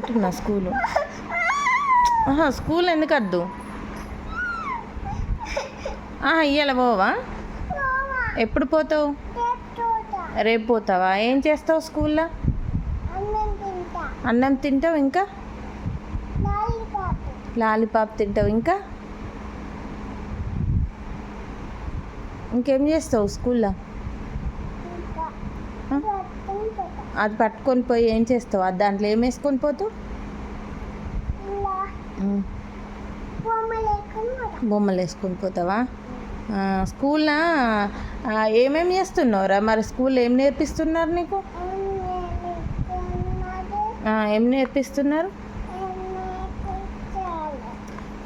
అంటున్నా school. School ఎందుకు వద్దు? ఇయ్యాల పోవా? ఎప్పుడు పోతావు? రేపు పోతావా? ఏం చేస్తావు స్కూల్లో? అన్నం తింటావు, ఇంకా లాలీపాప్ తింటావు, ఇంకా ఇంకేం చేస్తావు స్కూల్లో? అది పట్టుకొని పోయి ఏం చేస్తావు? అది దాంట్లో ఏం వేసుకొని పోతావు? బొమ్మలు వేసుకొని పోతావా? స్కూల్లో ఏమేమి చేస్తున్నావురా? మరి స్కూల్లో ఏం నేర్పిస్తున్నారు నీకు? ఏం నేర్పిస్తున్నారు?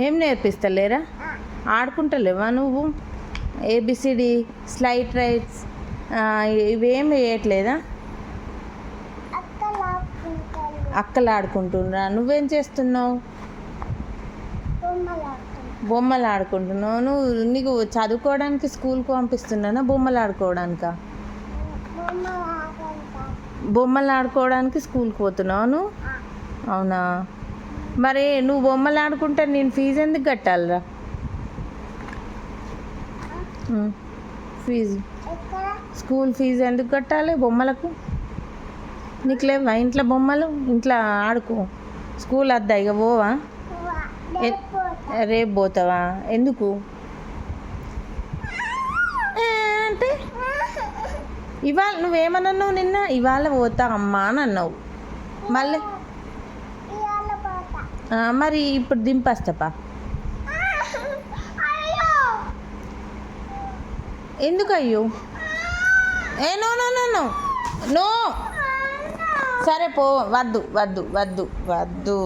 ఏం నేర్పిస్తలేరా? ఆడుకుంటలేవా నువ్వు? ఏబిసిడి, స్లైట్ రైట్స్ ఇవేం వేయట్లేదా? అక్కలు ఆడుకుంటున్నా. నువ్వేం చేస్తున్నావు? బొమ్మలు ఆడుకుంటున్నావు. నీకు చదువుకోవడానికి స్కూల్కి పంపిస్తున్నానా బొమ్మలు ఆడుకోవడానికా? బొమ్మలు ఆడుకోవడానికి స్కూల్కి పోతున్నావు నువ్వు? అవునా? మరి నువ్వు బొమ్మలు ఆడుకుంటే నేను ఫీజు ఎందుకు కట్టాలిరా? ఫీజు, స్కూల్ ఫీజు ఎందుకు కట్టాలి బొమ్మలకు? నీకు లేవా ఇంట్లో బొమ్మలు? ఇంట్లో ఆడుకో. స్కూల్ వద్దా ఇక? పోవా? రేపు పోతావా? ఎందుకు అంటే ఇవాళ నువ్వేమన్నావు నిన్న? ఇవాళ పోతా అమ్మా అని అన్నావు. మళ్ళీ మరి ఇప్పుడు దింపేస్తాపా. ఎందుకు అయ్యో? No no no no no. సరే పో. వద్దు వద్దు వద్దు వద్దు.